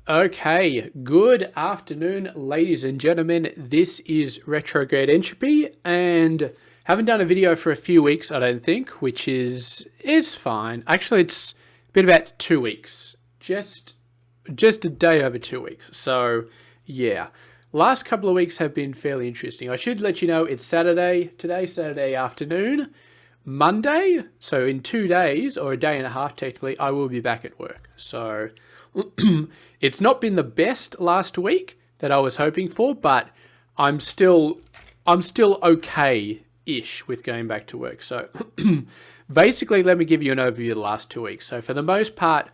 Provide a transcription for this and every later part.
Okay, good afternoon, ladies and gentlemen. This is Retrograde Entropy, and haven't done a video for a few weeks, I don't think, which is fine. Actually, it's been about 2 weeks, just a day over 2 weeks. So, yeah, last couple of weeks have been fairly interesting. I should let you know it's Saturday today, Saturday afternoon. Monday, so in 2 days, or a day and a half technically, I will be back at work. So it's not been the best last week that I was hoping for, but I'm still okay-ish with going back to work. So basically, let me give you an overview of the last 2 weeks. So for the most part,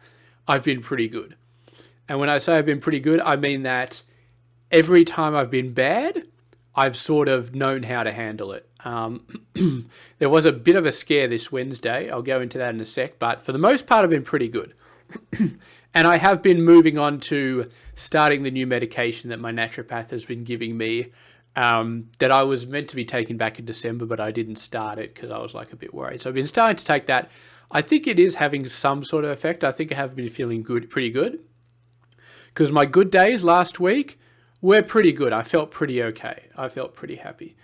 I've been pretty good. And when I say I've been pretty good, I mean that every time I've been bad, I've sort of known how to handle it. There was a bit of a scare this Wednesday. I'll go into that in a sec, but for the most part, I've been pretty good. And I have been moving on to starting the new medication that my naturopath has been giving me, that I was meant to be taking back in December, but I didn't start it because I was like a bit worried. So I've been starting to take that. I think it is having some sort of effect. I think I have been feeling good, pretty good. Because my good days last week were pretty good. I felt pretty okay. I felt pretty happy.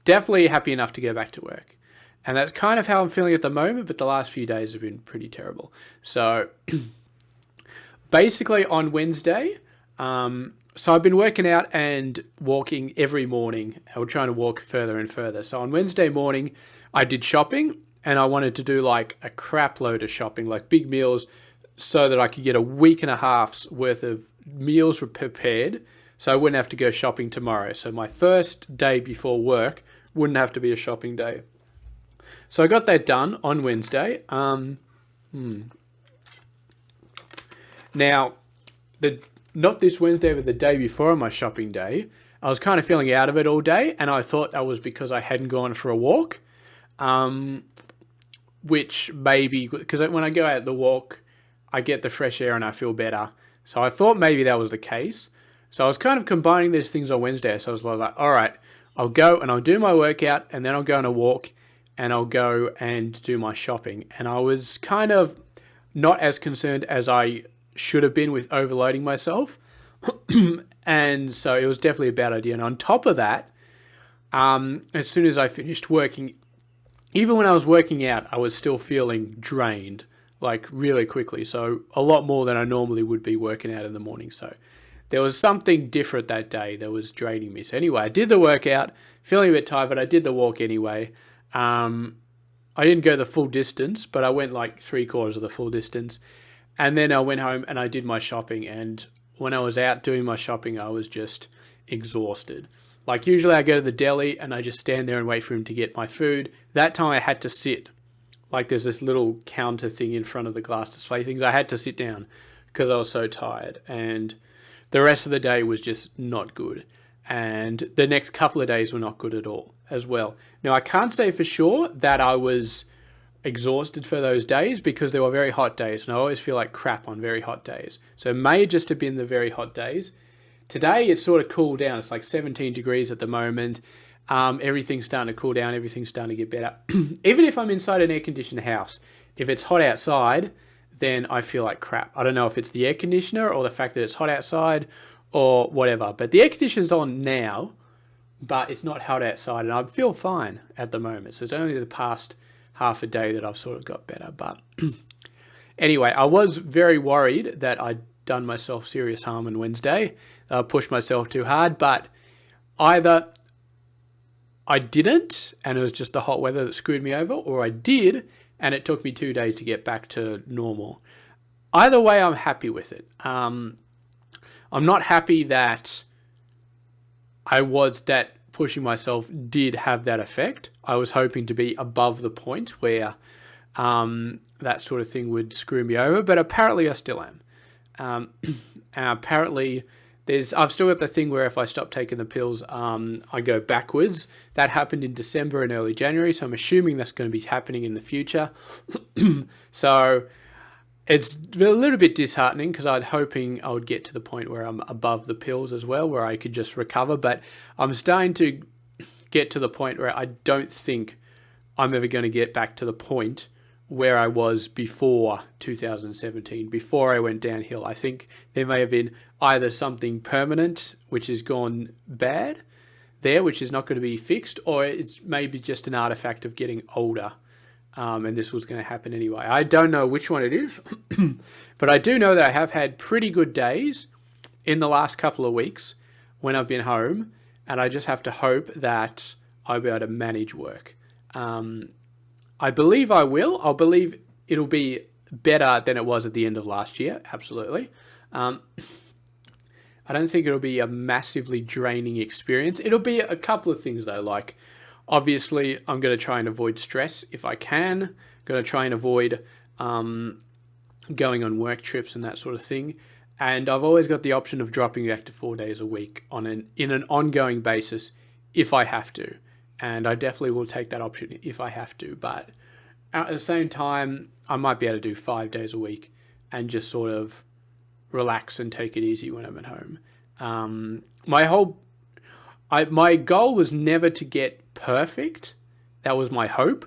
Definitely happy enough to go back to work. And that's kind of how I'm feeling at the moment, but the last few days have been pretty terrible. So basically on Wednesday, so I've been working out and walking every morning. I was trying to walk further and further. So on Wednesday morning, I did shopping, and I wanted to do like a crap load of shopping, like big meals, so that I could get a week and a half's worth of meals prepared, so I wouldn't have to go shopping tomorrow. So my first day before work wouldn't have to be a shopping day. So I got that done on Wednesday. Now, not this Wednesday, but the day before my shopping day, I was kind of feeling out of it all day, and I thought that was because I hadn't gone for a walk, which maybe, because when I go out the walk, I get the fresh air and I feel better. So I thought maybe that was the case. So I was kind of combining these things on Wednesday. So I was like, all right, I'll go and I'll do my workout, and then I'll go on a walk, and I'll go and do my shopping. And I was kind of not as concerned as I should have been with overloading myself. And so it was definitely a bad idea. And on top of that, as soon as I finished working, even when I was working out, I was still feeling drained, like really quickly. So a lot more than I normally would be working out in the morning. So there was something different that day that was draining me. So anyway, I did the workout, feeling a bit tired, but I did the walk anyway. I didn't go the full distance, but I went like 3/4 of the full distance. And then I went home and I did my shopping. And when I was out doing my shopping, I was just exhausted. Like usually I go to the deli and I just stand there and wait for him to get my food. That time I had to sit. Like there's this little counter thing in front of the glass display things. I had to sit down because I was so tired. And the rest of the day was just not good. And the next couple of days were not good at all as well. Now, I can't say for sure that I was exhausted for those days because they were very hot days. And I always feel like crap on very hot days. So it may just have been the very hot days. Today, it's sort of cooled down. It's like 17 degrees at the moment. Everything's starting to cool down. Everything's starting to get better. Even if I'm inside an air-conditioned house, if it's hot outside, then I feel like crap. I don't know if it's the air conditioner or the fact that it's hot outside or whatever. But the air conditioner's on now, but it's not hot outside, and I feel fine at the moment. So it's only the past half a day that I've sort of got better. But anyway, I was very worried that I'd done myself serious harm on Wednesday. Pushed myself too hard, but either I didn't, and it was just the hot weather that screwed me over, or I did, and it took me 2 days to get back to normal. Either way, I'm happy with it. I'm not happy that pushing myself did have that effect. I was hoping to be above the point where that sort of thing would screw me over, but apparently I still am. Apparently I've still got the thing where if I stop taking the pills, I go backwards. That happened in December and early January, so I'm assuming that's going to be happening in the future. So it's a little bit disheartening because I was hoping I would get to the point where I'm above the pills as well, where I could just recover. But I'm starting to get to the point where I don't think I'm ever going to get back to the point where I was before 2017, before I went downhill. I think there may have been either something permanent, which has gone bad there, which is not going to be fixed, or it's maybe just an artifact of getting older. And this was going to happen anyway. I don't know which one it is, but I do know that I have had pretty good days in the last couple of weeks when I've been home, and I just have to hope that I'll be able to manage work. I believe I will. I'll believe it'll be better than it was at the end of last year. Absolutely. I don't think it'll be a massively draining experience. It'll be a couple of things though, like obviously I'm going to try and avoid stress if I can. I'm going to try and avoid going on work trips and that sort of thing. And I've always got the option of dropping back to 4 days a week in an ongoing basis if I have to. And I definitely will take that option if I have to. But at the same time, I might be able to do 5 days a week and just sort of relax and take it easy when I'm at home. My goal was never to get perfect. That was my hope.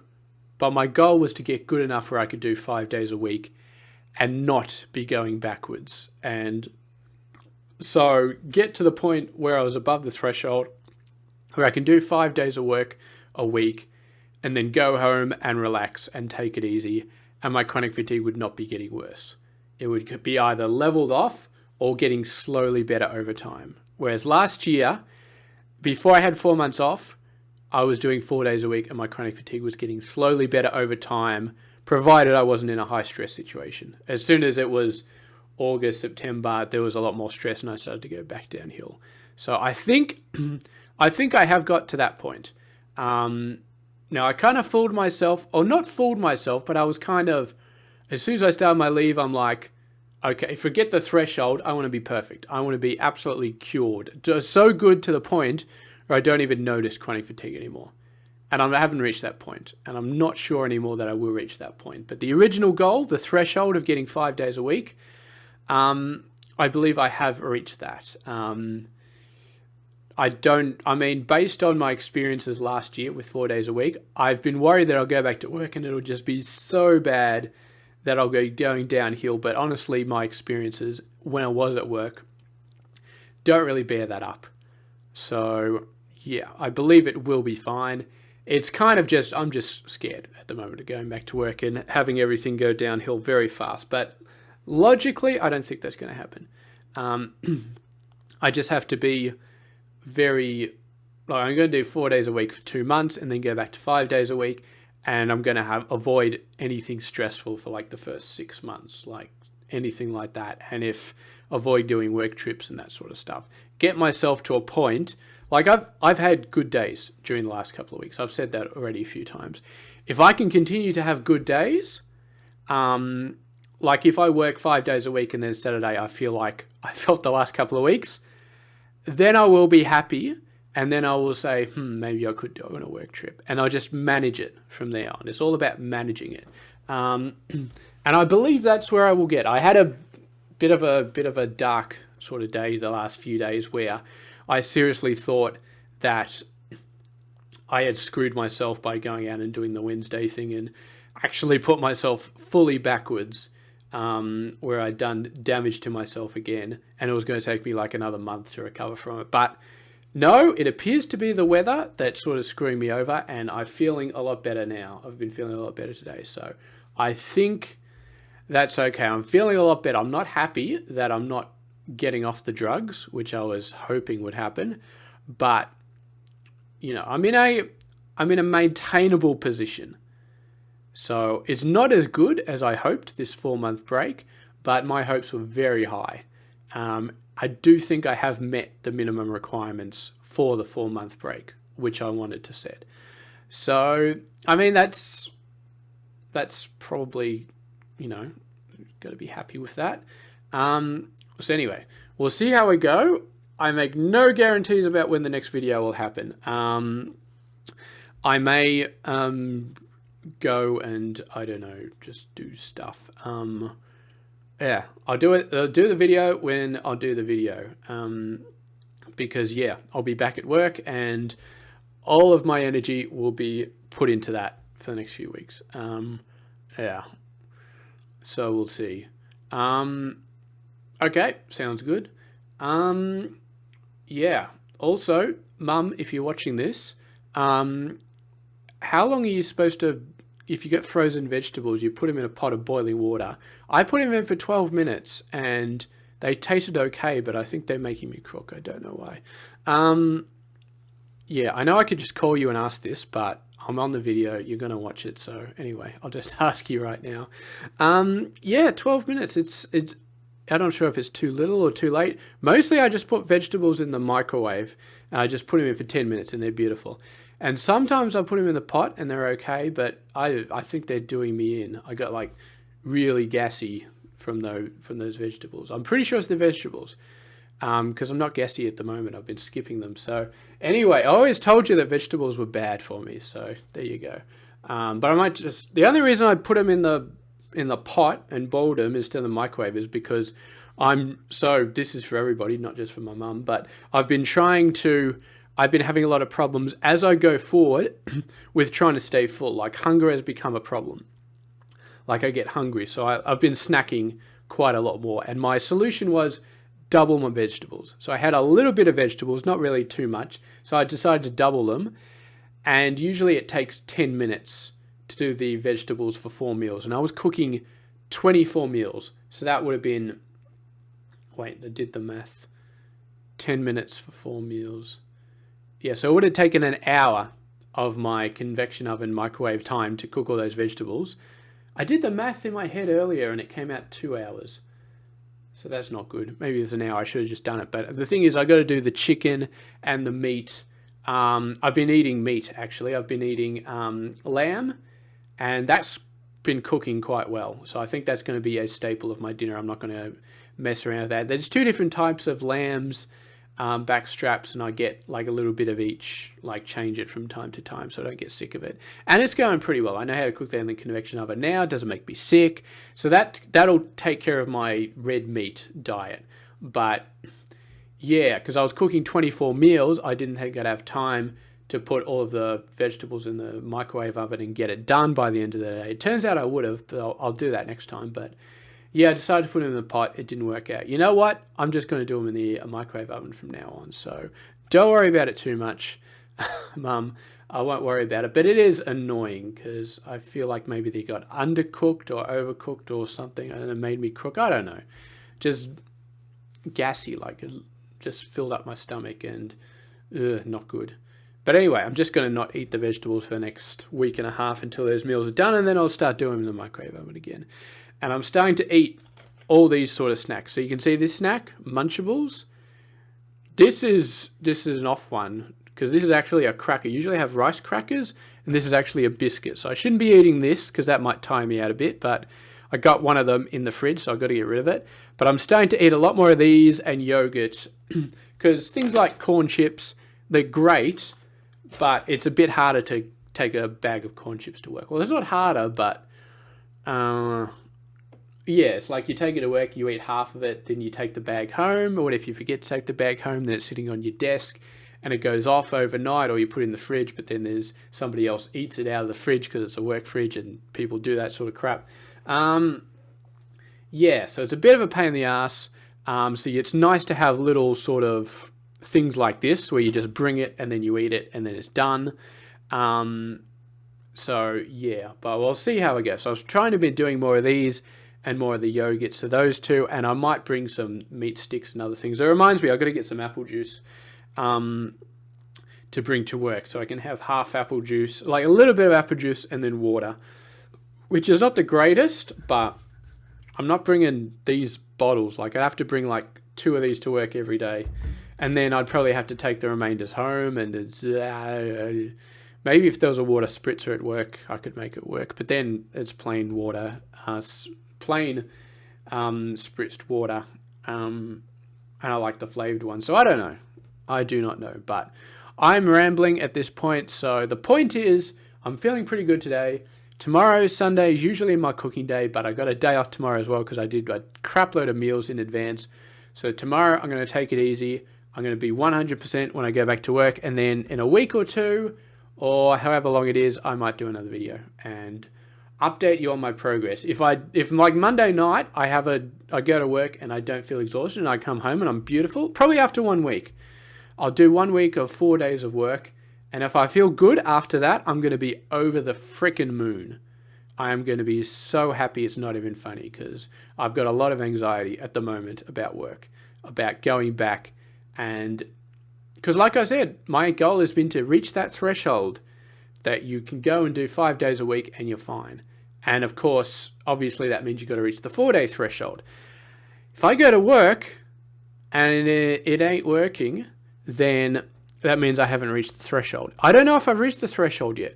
But my goal was to get good enough where I could do 5 days a week and not be going backwards. And so get to the point where I was above the threshold where I can do 5 days of work a week and then go home and relax and take it easy, and my chronic fatigue would not be getting worse. It would be either leveled off or getting slowly better over time. Whereas last year, before I had 4 months off, I was doing 4 days a week and my chronic fatigue was getting slowly better over time, provided I wasn't in a high stress situation. As soon as it was August, September, there was a lot more stress and I started to go back downhill. So I think I have got to that point. Now, I kind of fooled myself, or not fooled myself, but I was kind of, as soon as I started my leave, I'm like, okay, forget the threshold. I want to be perfect. I want to be absolutely cured. Just so good to the point where I don't even notice chronic fatigue anymore. And I haven't reached that point. And I'm not sure anymore that I will reach that point. But the original goal, the threshold of getting 5 days a week, I believe I have reached that. Based on my experiences last year with 4 days a week, I've been worried that I'll go back to work and it'll just be so bad that I'll go going downhill. But honestly, my experiences when I was at work don't really bear that up. So yeah, I believe it will be fine. It's kind of just, I'm just scared at the moment of going back to work and having everything go downhill very fast. But logically, I don't think that's going to happen. I just have to be I'm going to do 4 days a week for 2 months and then go back to 5 days a week. And I'm going to avoid anything stressful for like the first 6 months, like anything like that. And avoid doing work trips and that sort of stuff. Get myself to a point, like I've had good days during the last couple of weeks. I've said that already a few times. If I can continue to have good days, like if I work 5 days a week and then Saturday I feel like I felt the last couple of weeks, then I will be happy, and then I will say, maybe I could do it on a work trip, and I'll just manage it from there on. It's all about managing it, and I believe that's where I will get. I had a bit of a dark sort of day the last few days where I seriously thought that I had screwed myself by going out and doing the Wednesday thing and actually put myself fully backwards. Where I'd done damage to myself again, and it was going to take me like another month to recover from it. But no, it appears to be the weather that's sort of screwing me over, and I'm feeling a lot better now. I've been feeling a lot better today, so I think that's okay. I'm feeling a lot better. I'm not happy that I'm not getting off the drugs, which I was hoping would happen, but you know, I'm in a maintainable position. So it's not as good as I hoped, this 4 month break, but my hopes were very high. I do think I have met the minimum requirements for the 4 month break, which I wanted to set. So, I mean, that's probably, got to be happy with that. So anyway, we'll see how we go. I make no guarantees about when the next video will happen. I may go and, I don't know, just do stuff. Yeah, I'll do it. I'll do the video when I'll do the video. Because yeah, I'll be back at work and all of my energy will be put into that for the next few weeks. Yeah. So we'll see. Okay, sounds good. Yeah. Also, Mum, if you're watching this, how long are you supposed to? If you get frozen vegetables, you put them in a pot of boiling water. I put them in for 12 minutes, and they tasted okay, but I think they're making me cook. I don't know why. Yeah, I know I could just call you and ask this, but I'm on the video. You're going to watch it. So anyway, I'll just ask you right now. Yeah, 12 minutes. It's. I'm not sure if it's too little or too late. Mostly I just put vegetables in the microwave and I just put them in for 10 minutes and they're beautiful. And sometimes I put them in the pot and they're okay, but I think they're doing me in. I got like really gassy from those vegetables. I'm pretty sure it's the vegetables. Because I'm not gassy at the moment. I've been skipping them. So anyway, I always told you that vegetables were bad for me. So there you go. But I might just, the only reason I put them in the pot and boiled them instead of the microwave is because this is for everybody, not just for my mum, but I've been having a lot of problems as I go forward with trying to stay full. Like hunger has become a problem. Like I get hungry. So I've been snacking quite a lot more. And my solution was double my vegetables. So I had a little bit of vegetables, not really too much. So I decided to double them. And usually it takes 10 minutes to do the vegetables for 4 meals. And I was cooking 24 meals. So that would have been, wait, I did the math. 10 minutes for 4 meals. Yeah, so it would have taken an hour of my convection oven microwave time to cook all those vegetables. I did the math in my head earlier and it came out 2 hours. So that's not good. Maybe it's an hour. I should have just done it. But the thing is, I got to do the chicken and the meat. I've been eating meat, actually. I've been eating lamb, and that's been cooking quite well. So I think that's going to be a staple of my dinner. I'm not going to mess around with that. There's 2 different types of lambs, back straps, and I get like a little bit of each, like change it from time to time so I don't get sick of it. And it's going pretty well. I know how to cook that in the convection oven now. It doesn't make me sick. So that'll take care of my red meat diet. But yeah, because I was cooking 24 meals, I didn't think I'd have time to put all of the vegetables in the microwave oven and get it done by the end of the day. It turns out I would have, but I'll do that next time. But yeah, I decided to put them in the pot. It didn't work out. You know what? I'm just going to do them in the microwave oven from now on. So don't worry about it too much, Mum. I won't worry about it. But it is annoying because I feel like maybe they got undercooked or overcooked or something and it made me cook. I don't know. Just gassy, like it just filled up my stomach and not good. But anyway, I'm just going to not eat the vegetables for the next week and a half until those meals are done, and then I'll start doing them in the microwave oven again. And I'm starting to eat all these sort of snacks. So you can see this snack, Munchables. This is an off one because this is actually a cracker. Usually I have rice crackers, and this is actually a biscuit. So I shouldn't be eating this because that might tire me out a bit, but I got one of them in the fridge, so I've got to get rid of it. But I'm starting to eat a lot more of these and yogurt because things like corn chips, they're great, but it's a bit harder to take a bag of corn chips to work. Well, it's not harder, but yeah, it's like you take it to work, you eat half of it, then you take the bag home, or if you forget to take the bag home, then it's sitting on your desk and it goes off overnight, or you put it in the fridge, but then there's somebody else eats it out of the fridge because it's a work fridge and people do that sort of crap. Yeah, so it's a bit of a pain in the ass. So it's nice to have little sort of things like this where you just bring it and then you eat it and then it's done. So yeah, but we'll see how it goes. So I was trying to be doing more of these and more of the yogurt, so those 2, and I might bring some meat sticks and other things. It reminds me, I've got to get some apple juice to bring to work, so I can have half apple juice, like a little bit of apple juice and then water, which is not the greatest, but I'm not bringing these bottles. Like I have to bring like 2 of these to work every day, and then I'd probably have to take the remainders home, and it's maybe if there was a water spritzer at work, I could make it work, but then it's plain water, plain spritzed water, and I like the flavored one. So I don't know. I do not know, but I'm rambling at this point. So the point is, I'm feeling pretty good today. Tomorrow, Sunday, is usually my cooking day, but I got a day off tomorrow as well because I did a crap load of meals in advance. So tomorrow, I'm going to take it easy. I'm going to be 100% when I go back to work, and then in a week or 2, or however long it is, I might do another video. And update you on my progress. If like Monday night I go to work and I don't feel exhausted and I come home and I'm beautiful, probably after 1 week, I'll do 1 week of 4 days of work. And if I feel good after that, I'm going to be over the freaking moon. I am going to be so happy it's not even funny, because I've got a lot of anxiety at the moment about work, about going back. And because like I said, my goal has been to reach that threshold that you can go and do 5 days a week and you're fine. And of course, obviously that means you've got to reach the 4-day threshold. If I go to work and it ain't working, then that means I haven't reached the threshold. I don't know if I've reached the threshold yet.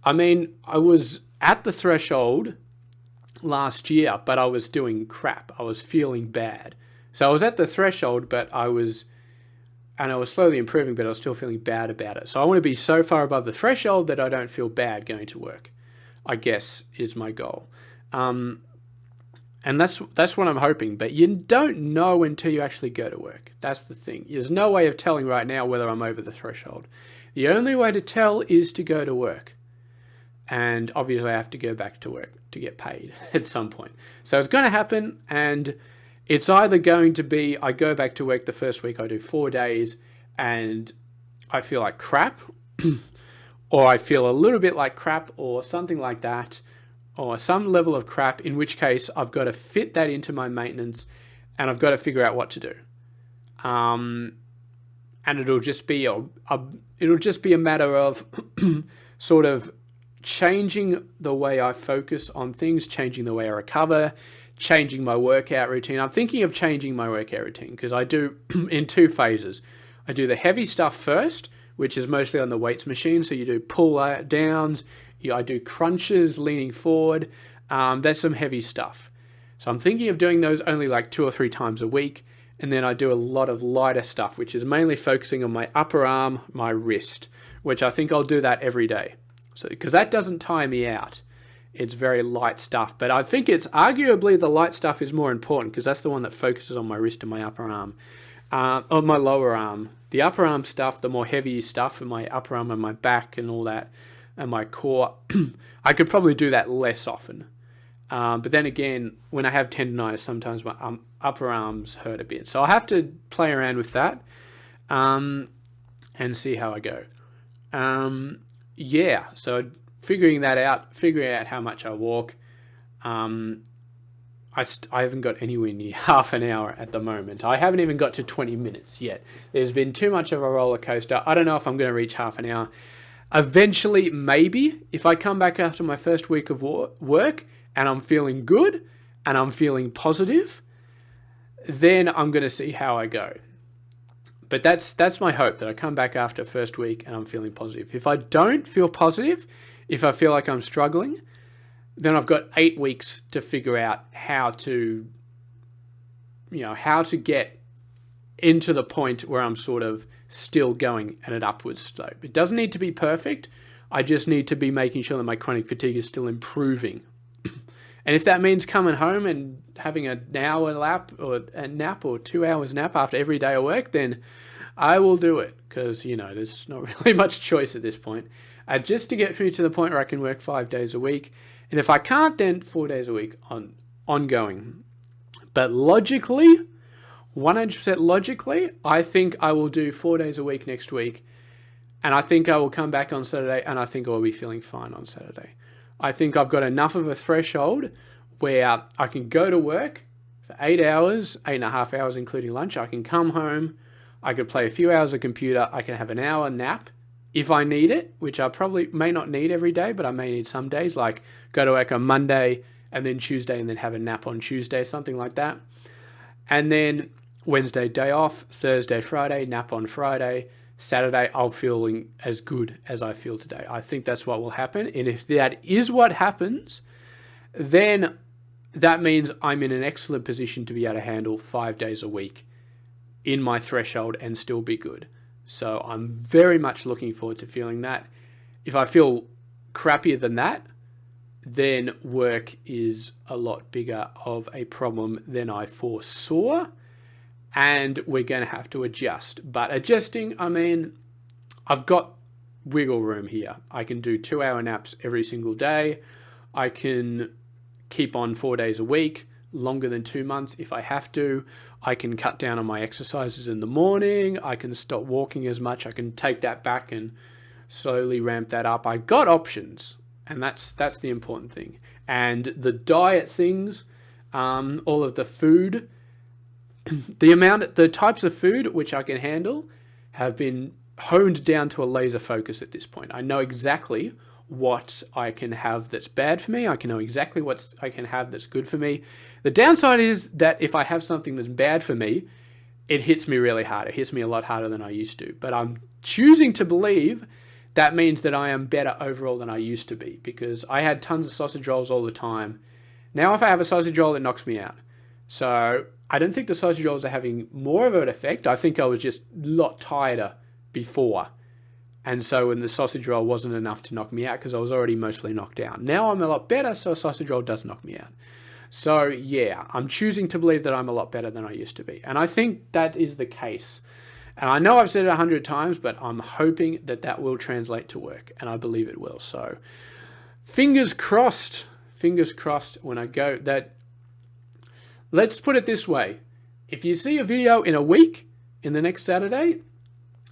I mean, I was at the threshold last year, but I was doing crap. I was feeling bad. So I was at the threshold, but I was slowly improving, but I was still feeling bad about it. So I want to be so far above the threshold that I don't feel bad going to work, I guess, is my goal. And that's what I'm hoping. But you don't know until you actually go to work. That's the thing. There's no way of telling right now whether I'm over the threshold. The only way to tell is to go to work. And obviously I have to go back to work to get paid at some point. So it's going to happen, and it's either going to be I go back to work the first week, I do 4 days, and I feel like crap, or I feel a little bit like crap, or something like that, or some level of crap, in which case I've got to fit that into my maintenance, and I've got to figure out what to do. And it'll just be a matter of sort of changing the way I focus on things, changing the way I recover, changing my workout routine. I'm thinking of changing my workout routine because I do in 2 phases. I do the heavy stuff first, which is mostly on the weights machine. So you do pull downs, I do crunches, leaning forward. That's some heavy stuff. So I'm thinking of doing those only like 2 or 3 times a week. And then I do a lot of lighter stuff, which is mainly focusing on my upper arm, my wrist, which I think I'll do that every day. So, because that doesn't tire me out. It's very light stuff, but I think it's arguably the light stuff is more important because that's the one that focuses on my wrist and my upper arm, or my lower arm. The upper arm stuff, the more heavy stuff, and my upper arm and my back and all that, and my core, I could probably do that less often. But then again, when I have tendonitis, sometimes my upper arms hurt a bit. So I'll have to play around with that and see how I go. Yeah, so figuring out how much I walk. I haven't got anywhere near half an hour at the moment. I haven't even got to 20 minutes yet. There's been too much of a roller coaster. I don't know if I'm going to reach half an hour. Eventually, maybe, if I come back after my first week of work and I'm feeling good and I'm feeling positive, then I'm going to see how I go. But that's my hope, that I come back after first week and I'm feeling positive. If I don't feel positive, if I feel like I'm struggling, then I've got 8 weeks to figure out how to get into the point where I'm sort of still going at an upwards slope. It doesn't need to be perfect. I just need to be making sure that my chronic fatigue is still improving. And if that means coming home and having an hour nap or 2 hours nap after every day of work, then I will do it, because, there's not really much choice at this point. Just to get through to the point where I can work 5 days a week. And if I can't, then 4 days a week ongoing. But logically, 100% logically, I think I will do 4 days a week next week. And I think I will come back on Saturday, and I think I will be feeling fine on Saturday. I think I've got enough of a threshold where I can go to work for 8 hours, 8.5 hours including lunch. I can come home, I could play a few hours of computer, I can have an hour nap if I need it, which I probably may not need every day, but I may need some days, like go to work on Monday and then Tuesday and then have a nap on Tuesday, something like that. And then Wednesday, day off, Thursday, Friday, nap on Friday, Saturday, I'll feeling as good as I feel today. I think that's what will happen. And if that is what happens, then that means I'm in an excellent position to be able to handle 5 days a week in my threshold and still be good. So I'm very much looking forward to feeling that. If I feel crappier than that, then work is a lot bigger of a problem than I foresaw. And we're going to have to adjust. But adjusting, I mean, I've got wiggle room here. I can do 2-hour naps every single day. I can keep on 4 days a week, longer than 2 months if I have to. I can cut down on my exercises in the morning. I can stop walking as much. I can take that back and slowly ramp that up. I got options, and that's the important thing. And the diet things, all of the food, the types of food which I can handle have been honed down to a laser focus at this point. I know exactly what I can have that's bad for me. I can know exactly what I can have that's good for me. The downside is that if I have something that's bad for me, it hits me really hard. It hits me a lot harder than I used to. But I'm choosing to believe that means that I am better overall than I used to be, because I had tons of sausage rolls all the time. Now if I have a sausage roll, it knocks me out. So I don't think the sausage rolls are having more of an effect. I think I was just a lot tireder before. And so when the sausage roll wasn't enough to knock me out, because I was already mostly knocked out. Now I'm a lot better, so a sausage roll does knock me out. So yeah, I'm choosing to believe that I'm a lot better than I used to be. And I think that is the case. And I know I've said it 100 times, but I'm hoping that that will translate to work. And I believe it will. So fingers crossed when I go that. Let's put it this way. If you see a video in a week, in the next Saturday,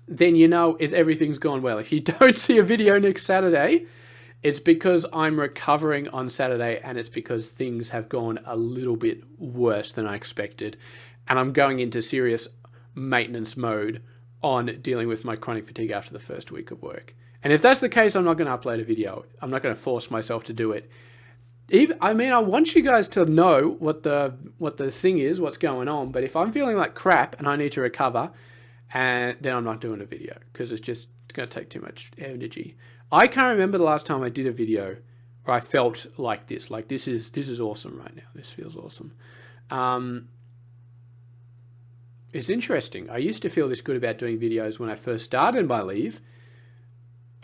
then you know everything's gone well. If you don't see a video next Saturday, it's because I'm recovering on Saturday, and it's because things have gone a little bit worse than I expected. And I'm going into serious maintenance mode on dealing with my chronic fatigue after the first week of work. And if that's the case, I'm not going to upload a video. I'm not going to force myself to do it. I want you guys to know what the thing is, what's going on. But if I'm feeling like crap and I need to recover, and then I'm not doing a video, because it's going to take too much energy. I can't remember the last time I did a video where I felt like this. Like this is awesome right now. This feels awesome. It's interesting. I used to feel this good about doing videos when I first started my leave.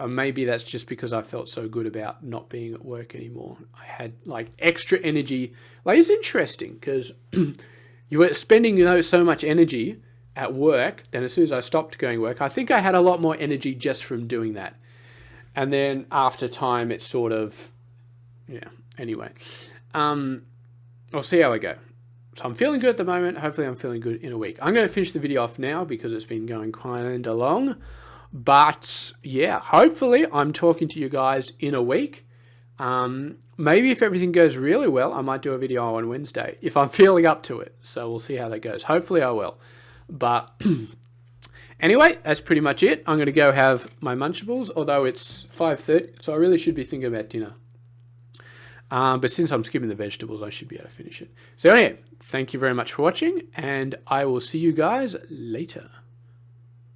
Maybe that's just because I felt so good about not being at work anymore. I had like extra energy. Like it's interesting because you were spending so much energy at work. Then as soon as I stopped going to work, I think I had a lot more energy just from doing that. And then after time, it's sort of, anyway. I'll see how I go. So I'm feeling good at the moment. Hopefully I'm feeling good in a week. I'm going to finish the video off now because it's been going kind of long. But yeah, hopefully I'm talking to you guys in a week. Maybe if everything goes really well, I might do a video on Wednesday if I'm feeling up to it. So we'll see how that goes. Hopefully I will. But anyway, that's pretty much it. I'm going to go have my Munchables, although it's 5:30, so I really should be thinking about dinner. But since I'm skipping the vegetables, I should be able to finish it. So anyway, thank you very much for watching, and I will see you guys later.